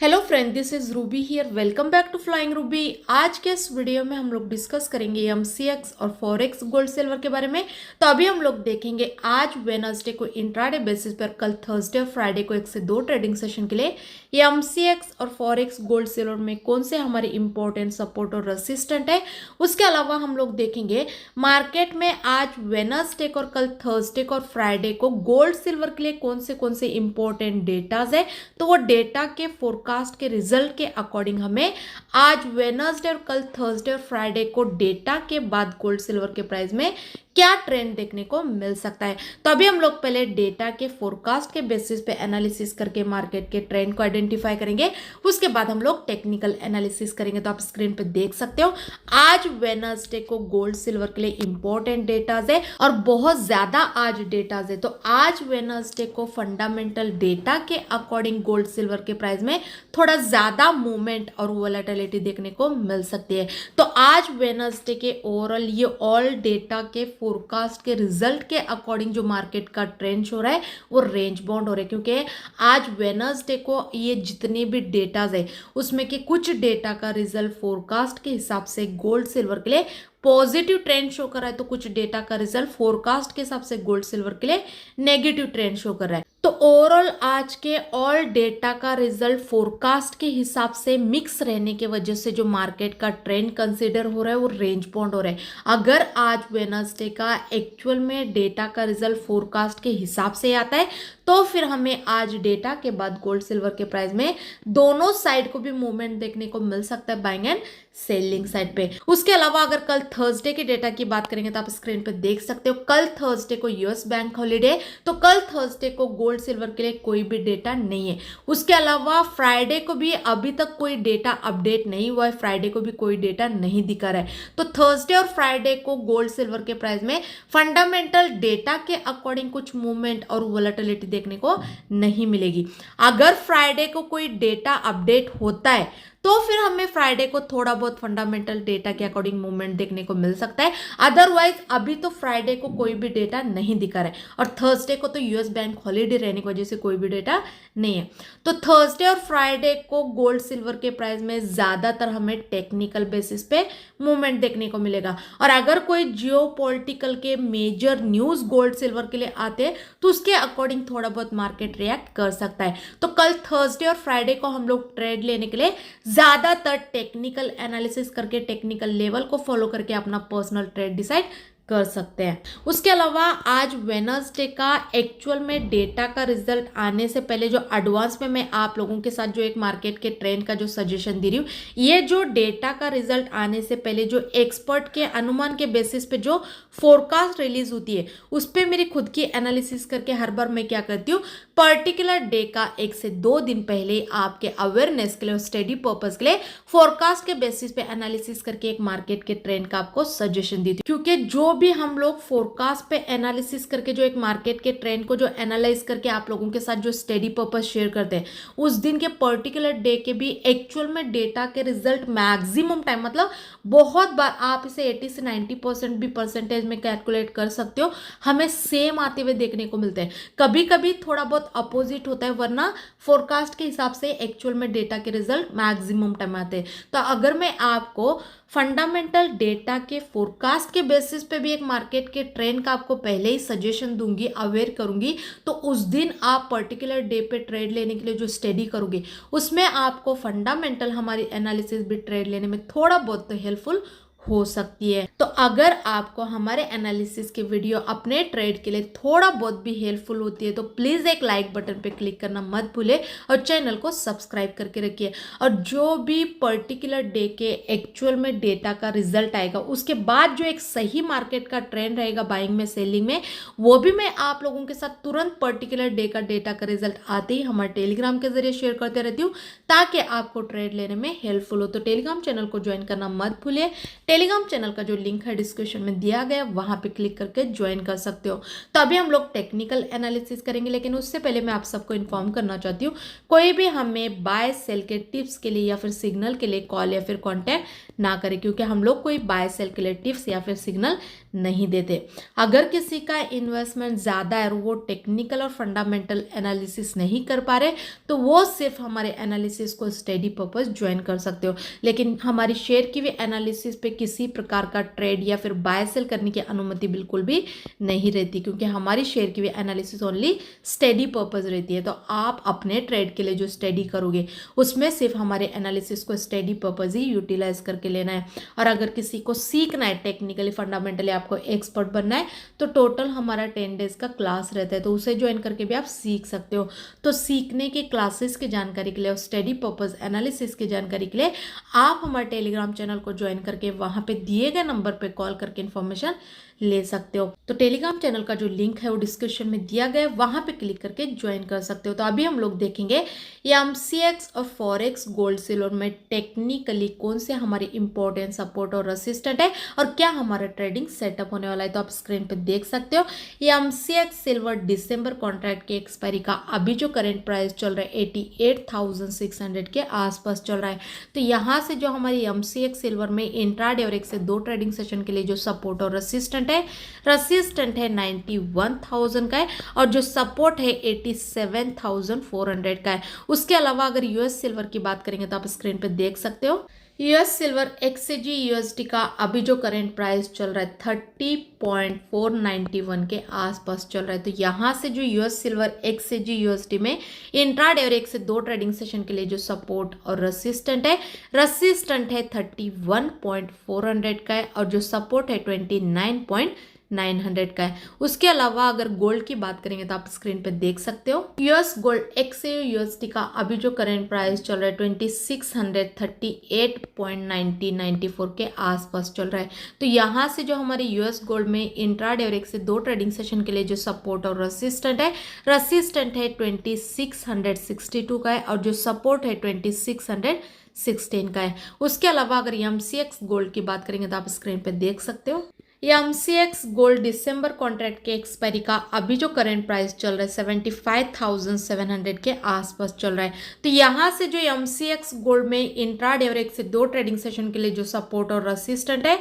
Hello friend, this is Ruby here. Welcome back to flying Ruby. आज के इस video में हम लोग डिस्कस करेंगे एमसीएक्स और फॉरेक्स गोल्ड सिल्वर के बारे में। तो अभी हम लोग देखेंगे आज वेनसडे को इंट्राडे बेसिस पर, कल थर्सडे और फ्राइडे को 1 से 2 ट्रेडिंग सेशन के लिए ये एमसीएक्स और फॉरेक्स गोल्ड सिल्वर में कौन से हमारे इंपॉर्टेंट सपोर्ट और रेसिस्टेंट है। उसके अलावा हम लोग देखेंगे मार्केट में आज वेनसडे को और कल थर्सडे को और फ्राइडे को गोल्ड सिल्वर के लिए कौन से इंपॉर्टेंट डेटाज है। तो वो डेटा के फोरकास्ट के रिजल्ट के अकॉर्डिंग हमें आज वेनसडे और कल थर्सडे और फ्राइडे को डेटा के बाद गोल्ड सिल्वर के प्राइस में क्या ट्रेंड देखने को मिल सकता है। तो अभी हम लोग पहले डेटा के फोरकास्ट के बेसिस पे एनालिसिस करके मार्केट के ट्रेंड को आइडेंटिफाई करेंगे। उसके बाद हम लोग टेक्निकल एनालिसिस करेंगे। तो आप स्क्रीन पे देख सकते हो आज वेनसडे को गोल्ड सिल्वर के लिए इंपॉर्टेंट डेटाज है और बहुत ज्यादा आज डेटाज है। तो आज वेनसडे को फंडामेंटल डेटा के अकॉर्डिंग गोल्ड सिल्वर के प्राइस में थोड़ा ज्यादा मूवमेंट और वोलेटिलिटी देखने को मिल सकती है। तो आज वेनसडे के ओवरऑल ये ऑल डेटा के फोरकास्ट के रिजल्ट के अकॉर्डिंग जो मार्केट का ट्रेंड हो रहा है वो रेंज बाउंड हो रहा है, क्योंकि आज वेनसडे को ये जितने भी डेटाज है उसमें के कुछ डेटा का रिजल्ट फोरकास्ट के हिसाब से गोल्ड सिल्वर के लिए पॉजिटिव ट्रेंड शो कर रहा है, तो कुछ डेटा का रिजल्ट फोरकास्ट के हिसाब से गोल्ड सिल्वर के लिए नेगेटिव ट्रेंड शो कर रहा है। तो ओवरऑल आज के ऑल डेटा का रिजल्ट फोरकास्ट के हिसाब से मिक्स रहने की वजह से जो मार्केट का ट्रेंड कंसीडर हो रहा है वो रेंज बाउंड हो रहा है। अगर आज वेनसडे का एक्चुअल में डेटा का रिजल्ट फोरकास्ट के हिसाब से आता है तो फिर हमें आज डेटा के बाद गोल्ड सिल्वर के प्राइस में दोनों साइड को भी मूवमेंट देखने को मिल सकता है, बाइंग एंड सेलिंग साइड पे। उसके अलावा अगर कल थर्सडे के डेटा की बात करेंगे तो आप स्क्रीन पे देख सकते हो कल थर्सडे को यूएस बैंक हॉलीडे, तो कल थर्सडे को गोल्ड सिल्वर के लिए कोई भी डेटा नहीं है। उसके अलावा फ्राइडे को भी अभी तक कोई डेटा अपडेट नहीं हुआ है, फ्राइडे को भी कोई डेटा नहीं दिखा रहा है। तो थर्सडे और फ्राइडे को गोल्ड सिल्वर के प्राइस में फंडामेंटल डेटा के अकॉर्डिंग कुछ मूवमेंट और वोलेटिलिटी देखने को नहीं मिलेगी। अगर फ्राइडे को कोई डेटा अपडेट होता है तो फिर हमें फ्राइडे को थोड़ा बहुत फंडामेंटल डेटा के अकॉर्डिंग मूवमेंट देखने को मिल सकता है। अदरवाइज अभी तो फ्राइडे को कोई भी डेटा नहीं दिखा रहा है और थर्सडे को तो यूएस बैंक हॉलीडे रहने की वजह से कोई भी डेटा नहीं है। तो थर्सडे और फ्राइडे को गोल्ड सिल्वर के प्राइस में ज्यादातर हमें टेक्निकल बेसिस पे मूवमेंट देखने को मिलेगा। और अगर कोई जियोपॉलिटिकल के मेजर न्यूज गोल्ड सिल्वर के लिए आते हैं तो उसके अकॉर्डिंग थोड़ा बहुत मार्केट रिएक्ट कर सकता है। तो कल थर्सडे और फ्राइडे को हम लोग ट्रेड लेने के लिए ज्यादातर टेक्निकल एनालिसिस करके टेक्निकल लेवल को फॉलो करके अपना पर्सनल ट्रेड डिसाइड कर सकते हैं। उसके अलावा आज वेनसडे का एक्चुअल में डेटा का रिजल्ट आने से पहले जो एडवांस में मैं आप लोगों के साथ जो एक मार्केट के ट्रेंड का जो सजेशन दे रही हूँ, ये जो डेटा का रिजल्ट आने से पहले जो एक्सपर्ट के अनुमान के बेसिस पे जो फोरकास्ट रिलीज होती है उस पर मेरी खुद की एनालिसिस करके हर बार मैं क्या करती हूँ, पर्टिकुलर डे का 1 से 2 दिन पहले आपके अवेयरनेस के लिए और स्टडी पर्पज के लिए फोरकास्ट के बेसिस पे एनालिसिस करके एक मार्केट के ट्रेंड का आपको सजेशन दी थी। क्योंकि जो भी हम लोग फोरकास्ट पे एनालिसिस करके जो एक मार्केट के ट्रेंड को जो एनालाइज करके आप लोगों के साथ जो स्टडी पर्पज शेयर करते हैं उस दिन के पर्टिकुलर डे के भी एक्चुअल में डेटा के रिजल्ट मैक्सिमम टाइम, मतलब बहुत बार आप इसे 80 से 90% भी परसेंटेज में कैलकुलेट कर सकते हो, हमें सेम आते हुए देखने को मिलते हैं। कभी कभी थोड़ा बहुत अपोजिट होता है, वरना फोरकास्ट के हिसाब से एक्चुअल में डेटा के रिजल्ट मैक्सिमम टाइम आते हैं। तो अगर मैं आपको फंडामेंटल डेटा के फोरकास्ट के बेसिस पे भी एक मार्केट के ट्रेंड का आपको पहले ही सजेशन दूंगी, अवेयर करूंगी, तो उस दिन आप पर्टिकुलर डे पे ट्रेड लेने के लिए जो स्टडी करोगे उसमें आपको फंडामेंटल हमारी एनालिसिस भी ट्रेड लेने में थोड़ा बहुत तो हेल्पफुल हो सकती है। तो अगर आपको हमारे एनालिसिस के वीडियो अपने ट्रेड के लिए थोड़ा बहुत भी हेल्पफुल होती है तो प्लीज एक लाइक बटन पे क्लिक करना मत भूले और चैनल को सब्सक्राइब करके रखिए। और जो भी पर्टिकुलर डे के एक्चुअल में डेटा का रिजल्ट आएगा उसके बाद जो एक सही मार्केट का ट्रेंड रहेगा बाइंग में सेलिंग में, वो भी मैं आप लोगों के साथ तुरंत पर्टिकुलर डे का डेटा का रिजल्ट आते ही हमारे टेलीग्राम के जरिए शेयर करते रहती हूँ ताकि आपको ट्रेड लेने में हेल्पफुल हो। तो टेलीग्राम चैनल को ज्वाइन करना मत भूलिए। टेलीग्राम चैनल का जो लिंक है डिस्क्रिप्शन में दिया गया, वहां पे क्लिक करके ज्वाइन कर सकते हो। तो अभी हम लोग टेक्निकल एनालिसिस करेंगे, लेकिन उससे पहले मैं आप सबको इन्फॉर्म करना चाहती हूँ कोई भी हमें बाय सेल के टिप्स के लिए या फिर सिग्नल के लिए कॉल या फिर कॉन्टैक्ट ना करें, क्योंकि हम लोग कोई बाय सेल के लिए टिप्स या फिर सिग्नल नहीं देते। अगर किसी का इन्वेस्टमेंट ज़्यादा है और वो टेक्निकल और फंडामेंटल एनालिसिस नहीं कर पा रहे, तो वो सिर्फ हमारे एनालिसिस को स्टडी पर्पस ज्वाइन कर सकते हो। लेकिन हमारी शेयर की भी एनालिसिस पे किसी प्रकार का ट्रेड या फिर बाय सेल करने की अनुमति बिल्कुल भी नहीं रहती, क्योंकि हमारी शेयर की भी एनालिसिस ओनली स्टडी पर्पस रहती है। तो आप अपने ट्रेड के लिए जो स्टडी करोगे उसमें सिर्फ हमारे एनालिसिस को स्टडी पर्पस ही यूटिलाइज करके लेना है। और अगर किसी को सीखना है टेक्निकली फंडामेंटली, आपको एक्सपर्ट बनना है, तो टोटल हमारा 10 डेज का क्लास रहता है, तो उसे ज्वाइन करके भी आप सीख सकते हो। तो सीखने के क्लासेस की जानकारी के लिए और स्टडी पर्पस एनालिसिस की जानकारी के लिए आप हमारे टेलीग्राम चैनल को ज्वाइन करके वहां पे दिए गए नंबर पे कॉल करके इन्फॉर्मेशन ले सकते हो। तो टेलीग्राम चैनल का जो लिंक है वो डिस्क्रिप्शन में दिया गया है, वहां पे क्लिक करके ज्वाइन कर सकते हो। तो अभी हम लोग देखेंगे एमसीएक्स और फॉरेक्स गोल्ड सिल्वर में टेक्निकली कौन से हमारे इंपॉर्टेंट सपोर्ट और रेसिस्टेंट है और क्या हमारा ट्रेडिंग सेटअप होने वाला है। तो आप स्क्रीन पे देख सकते हो एमसीएक्स सिल्वर दिसंबर कॉन्ट्रैक्ट के एक्सपायरी का अभी जो करंट प्राइस चल रहा है 88,600 के आसपास चल रहा है। तो यहाँ से जो हमारी एमसीएक्स सिल्वर में इंट्राडे और 1 से 2 ट्रेडिंग सेशन के लिए जो सपोर्ट और रेसिस्टेंट है 91,000 का है, और जो सपोर्ट है 87,400 का है। उसके अलावा अगर यूएस सिल्वर की बात करेंगे तो आप स्क्रीन पे देख सकते हो यूएस सिल्वर एक्सजी यूएसडी का अभी जो करंट प्राइस चल रहा है 30.491 के आसपास चल रहा है। तो यहाँ से जो यूएस सिल्वर एक्सजी यूएसडी में इंट्राडे और 1 से 2 ट्रेडिंग सेशन के लिए जो सपोर्ट और रेसिस्टेंट है 31.400 का है, और जो सपोर्ट है 29.900 का है। उसके अलावा अगर गोल्ड की बात करेंगे तो आप स्क्रीन पे देख सकते हो यूएस गोल्ड एक्सयू यूएसडी का अभी जो करंट प्राइस चल रहा है 2638.9094 के आसपास चल रहा है। तो यहाँ से जो हमारे यूएस गोल्ड में इंट्राडे और 1 से 2 ट्रेडिंग सेशन के लिए जो सपोर्ट और रेसिस्टेंट है 2662 का है, और जो सपोर्ट है 2616 का है। उसके अलावा अगर एमसीएक्स गोल्ड की बात करेंगे तो आप स्क्रीन पे देख सकते हो एमसीएक्स गोल्ड दिसंबर कॉन्ट्रैक्ट के एक्सपायरी का अभी जो करंट प्राइस चल रहा है 75,700 के आसपास चल रहा है। तो यहाँ से जो एमसीएक्स गोल्ड में इंट्राडे और 1 से 2 ट्रेडिंग सेशन के लिए जो सपोर्ट और रेसिस्टेंट है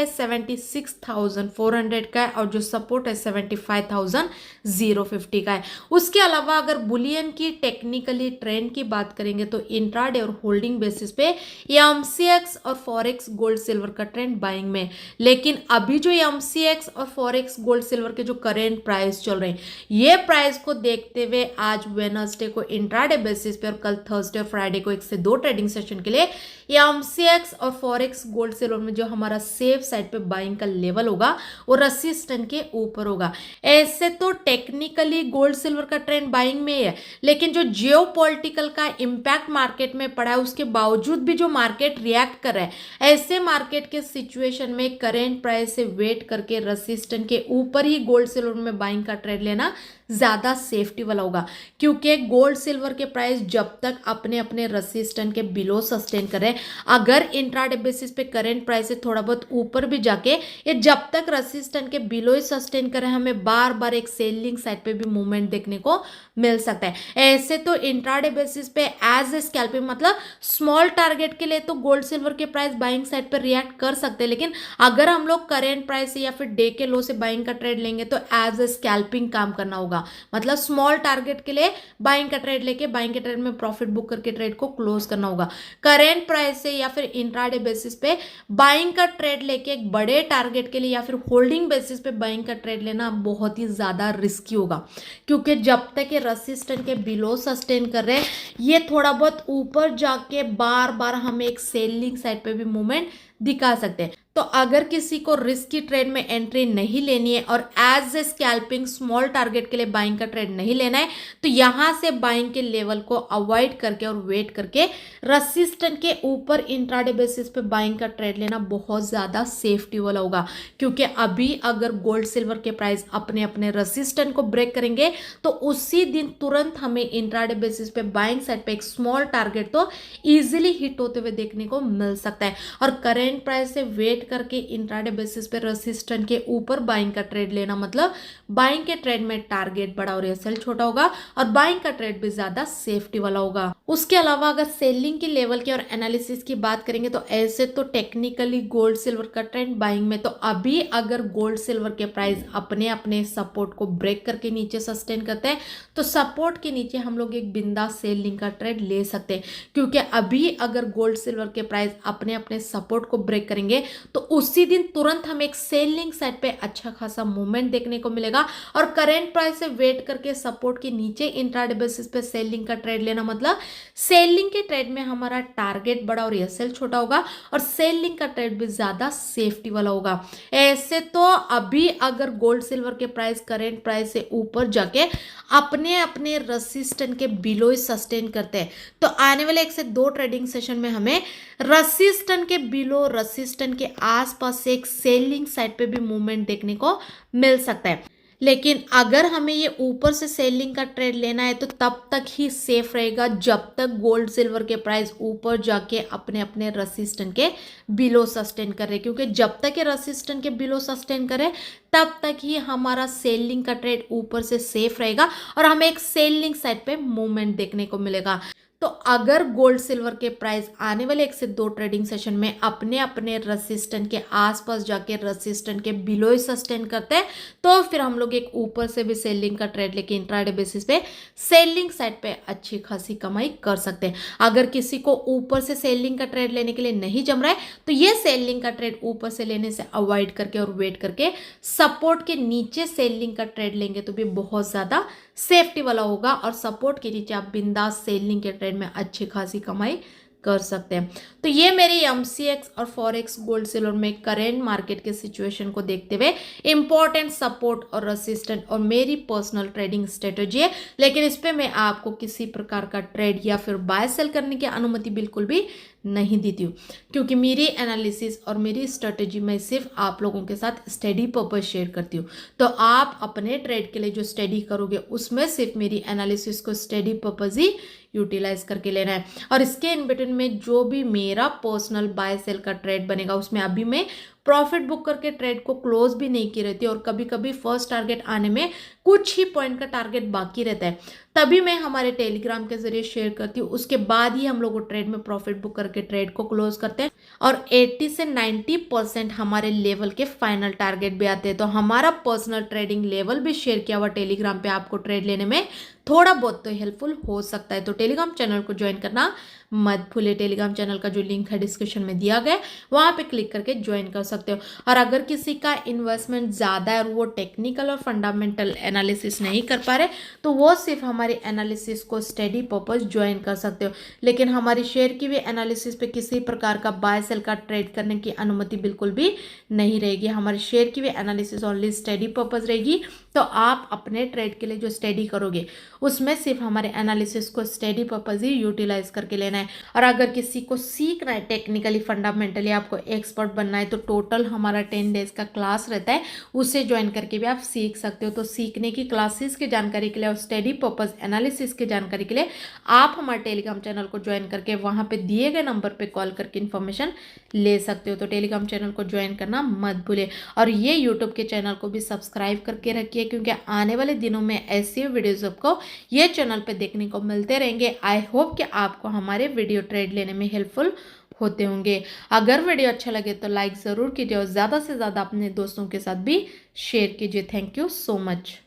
76,400 का है, और जो सपोर्ट है 75,050 का है। उसके अलावा अगर बुलियन की टेक्निकली ट्रेंड की बात करेंगे तो इंट्राडे और होल्डिंग बेसिस पे एमसीएक्स और फॉरेक्स गोल्ड सिल्वर का ट्रेंड बाइंग में, लेकिन अभी जो एमसीएक्स और फॉरेक्स गोल्ड सिल्वर के जो करेंट प्राइस चल रहे हैं ये प्राइस को देखते हुए आज वेडनेसडे को इंट्राडे बेसिस पे और कल थर्सडे और फ्राइडे को 1 से 2 ट्रेडिंग सेशन के लिए एमसीएक्स और फॉरेक्स गोल्ड सिल्वर में जो हमारा सेफ साइड पे बाइंग का लेवल होगा वो रेसिस्टेंट के ऊपर होगा। ऐसे तो टेक्निकली गोल्ड सिल्वर का ट्रेंड बाइंग में है, लेकिन जो जियोपॉलिटिकल का इम्पैक्ट मार्केट में पड़ा है उसके बावजूद भी जो मार्केट रिएक्ट कर रहा है, ऐसे मार्केट के सिचुएशन में करेंट प्राइस से वेट करके रेसिस्टेंट के ऊपर ही गोल्ड सिल्वर में बाइंग का ट्रेड लेना ज़्यादा सेफ्टी वाला होगा, क्योंकि गोल्ड सिल्वर के प्राइस जब तक अपने अपने रेसिस्टेंट के बिलो सस्टेन करें, अगर इंट्राडे बेसिस पे करंट प्राइस से थोड़ा बहुत ऊपर भी जाके ये जब तक रेसिस्टेंट के बिलो ही सस्टेन करें, हमें बार बार एक सेलिंग साइड पे भी मूवमेंट देखने को मिल सकता है। ऐसे तो इंट्राडे बेसिस पे एज ए स्कैल्पिंग मतलब स्मॉल टारगेट के लिए तो गोल्ड सिल्वर के प्राइस बाइंग साइड पर रिएक्ट कर सकते हैं, लेकिन अगर हम लोग करेंट प्राइस से या फिर डे के लो से बाइंग का ट्रेड लेंगे तो एज ए स्कैल्पिंग काम करना होगा। मतलब स्मॉल टारगेट के लिए बाइंग का ट्रेड लेके बाइंग के ट्रेड में प्रॉफिट बुक करके ट्रेड को क्लोज करना होगा। करेंट प्राइस से या फिर इंट्राडे बेसिस पे बाइंग का ट्रेड लेके एक बड़े टारगेट के लिए या फिर होल्डिंग बेसिस पे बाइंग का ट्रेड लेना बहुत ही ज्यादा रिस्की होगा, क्योंकि जब तक ये रेसिस्टेंट के बिलो सस्टेन कर रहे हैं ये थोड़ा बहुत ऊपर जाके बार बार हमें एक सेलिंग साइड पे भी मूवमेंट दिखा सकते हैं। तो अगर किसी को रिस्की ट्रेड में एंट्री नहीं लेनी है और as a scalping small target के लिए बाइंग का ट्रेड नहीं लेना है, तो यहां से बाइंग के लेवल को अवॉइड करके और वेट करके रेसिस्टेंट के ऊपर इंट्राडे बेसिस पे बाइंग का ट्रेड लेना बहुत ज़्यादा सेफ्टी वाला होगा, क्योंकि अभी अगर गोल्ड सिल्वर के प्राइस अपने अपने रेसिस्टेंट को ब्रेक करेंगे तो उसी दिन तुरंत हमें इंट्राडे बेसिस पे बाइंग साइड पे एक स्मॉल टारगेट तो ईजिली हिट होते हुए देखने को मिल सकता है। और करेंट प्राइस से वेट वेट करके इंट्राडे बेसिस पे रेसिस्टेंट के ऊपर बाइंग का ट्रेड लेना, मतलब बाइंग के ट्रेड में टारगेट बड़ा और एसएल छोटा होगा और बाइंग का ट्रेड भी ज्यादा सेफ्टी वाला होगा। उसके अलावा अगर सेलिंग की लेवल की और एनालिसिस की बात करेंगे तो ऐसे तो टेक्निकली गोल्ड सिल्वर का ट्रेंड बाइंग में, तो अभी अगर गोल्ड सिल्वर के प्राइस अपने अपने सपोर्ट को ब्रेक करके नीचे सस्टेन करते हैं तो सपोर्ट के नीचे हम लोग एक बिंदास सेलिंग का ट्रेड ले सकते हैं, क्योंकि अभी अगर गोल्ड सिल्वर के प्राइस अपने अपने सपोर्ट को ब्रेक करेंगे तो उसी दिन तुरंत हमें एक सेलिंग साइड पे अच्छा खासा मूवमेंट देखने को मिलेगा और करेंट प्राइस से वेट करके सपोर्ट के नीचे इंट्राडे बेसिस पे सेलिंग का ट्रेड लेना, मतलब सेलिंग के ट्रेड में हमारा टारगेट बड़ा और एसएल छोटा होगा और सेलिंग का ट्रेड भी ज्यादा सेफ्टी वाला होगा। ऐसे तो अभी अगर गोल्ड सिल्वर के प्राइस करेंट प्राइस से ऊपर जाके अपने अपने रेसिस्टेंट के बिलो ही सस्टेन करते हैं तो आने वाले 1 से 2 ट्रेडिंग सेशन में हमें रेसिस्टेंट के बिलो रेसिस्टेंट के आसपास से एक सेलिंग साइड पे भी मूवमेंट देखने को मिल सकता है। लेकिन अगर हमें ये ऊपर से सेलिंग का ट्रेड लेना है तो तब तक ही सेफ रहेगा जब तक गोल्ड सिल्वर के प्राइस ऊपर जाके अपने अपने रेसिस्टेंट के बिलो सस्टेन करे, क्योंकि जब तक ये रेसिस्टेंट के बिलो सस्टेन करे तब तक ही हमारा सेलिंग का ट्रेड ऊपर से सेफ रहेगा और हमें एक सेलिंग साइड पे मूवमेंट देखने को मिलेगा। तो अगर गोल्ड सिल्वर के प्राइस आने वाले 1 से 2 ट्रेडिंग सेशन में अपने अपने रेसिस्टेंट के आसपास जाके रेसिस्टेंट के बिलो ही सस्टेन करते हैं तो फिर हम लोग एक ऊपर से भी सेलिंग का ट्रेड लेके इंट्राडे बेसिस पे सेलिंग साइड पे अच्छी खासी कमाई कर सकते हैं। अगर किसी को ऊपर से सेलिंग का ट्रेड लेने के लिए नहीं जम रहा है तो ये सेलिंग का ट्रेड ऊपर से लेने से अवॉइड करके और वेट करके सपोर्ट के नीचे सेलिंग का ट्रेड लेंगे तो भी बहुत ज्यादा सेफ्टी वाला होगा और सपोर्ट के नीचे आप बिंदास सेलिंग के ट्रेड में अच्छी खासी कमाई कर सकते हैं। तो ये मेरी एमसीएक्स और फॉरेक्स गोल्ड सिल्वर में करेंट मार्केट के सिचुएशन को देखते हुए इंपॉर्टेंट सपोर्ट और रेसिस्टेंट और मेरी पर्सनल ट्रेडिंग स्ट्रेटेजी है, लेकिन इस पे मैं आपको किसी प्रकार का ट्रेड या फिर बाय सेल करने की अनुमति बिल्कुल भी नहीं देती हूँ, क्योंकि मेरी एनालिसिस और मेरी स्ट्रेटेजी मैं सिर्फ आप लोगों के साथ स्टडी पर्पस शेयर करती हूँ। तो आप अपने ट्रेड के लिए जो स्टडी करोगे उसमें सिर्फ मेरी एनालिसिस को स्टडी पर्पस ही यूटिलाइज करके लेना है और इसके इन बिटवीन में जो भी मेरा पर्सनल बाय सेल का ट्रेड बनेगा उसमें अभी मैं प्रॉफिट बुक करके ट्रेड को क्लोज भी नहीं की रहती और कभी कभी फर्स्ट टारगेट आने में कुछ ही पॉइंट का टारगेट बाकी रहता है, तभी मैं हमारे टेलीग्राम के जरिए शेयर करती हूँ। उसके बाद ही हम लोग ट्रेड में प्रॉफिट बुक करके ट्रेड को क्लोज करते हैं और 80 से 90% हमारे लेवल के फाइनल टारगेट भी आते हैं। तो हमारा पर्सनल ट्रेडिंग लेवल भी शेयर किया हुआ टेलीग्राम पे आपको ट्रेड लेने में थोड़ा बहुत तो हेल्पफुल हो सकता है। तो टेलीग्राम चैनल को ज्वाइन करना मत भूलिए। टेलीग्राम चैनल का जो लिंक है डिस्क्रिप्शन में दिया गया है वहां पे क्लिक करके ज्वाइन कर सकते हो। और अगर किसी का इन्वेस्टमेंट ज़्यादा है और वो टेक्निकल और फंडामेंटल एनालिसिस नहीं कर पा रहे तो वो सिर्फ हमारी एनालिसिस को स्टडी पर्पस ज्वाइन कर सकते हो, लेकिन हमारी शेयर की भी एनालिसिस पे किसी प्रकार का बाय सेल का ट्रेड करने की अनुमति बिल्कुल भी नहीं रहेगी। हमारी शेयर की भी एनालिसिस ओनली स्टडी पर्पस रहेगी। तो आप अपने ट्रेड के लिए जो स्टडी करोगे उसमें सिर्फ हमारे एनालिसिस को स्टडी पर्पस ही यूटिलाइज करके लेना है। और अगर किसी को सीखना है टेक्निकली फंडामेंटली आपको एक्सपर्ट बनना है तो टोटल हमारा 10 डेज का क्लास रहता है, उसे ज्वाइन करके भी आप सीख सकते हो। तो सीखने की क्लासेस की जानकारी के लिए और स्टडी पर्पस एनालिसिस की जानकारी के लिए आप हमारे टेलीग्राम चैनल को ज्वाइन करके वहां पे दिए गए नंबर पे कॉल करके इन्फॉर्मेशन ले सकते हो। तो टेलीग्राम चैनल को ज्वाइन करना मत भूलिए और ये यूट्यूब के चैनल को भी सब्सक्राइब करके रखिए, क्योंकि आने वाले दिनों में ऐसी वीडियोज आपको ये चैनल पे देखने को मिलते रहेंगे। आई होप कि आपको हमारे वीडियो ट्रेड लेने में हेल्पफुल होते होंगे। अगर वीडियो अच्छा लगे तो लाइक ज़रूर कीजिए और ज़्यादा से ज़्यादा अपने दोस्तों के साथ भी शेयर कीजिए। Thank you so much.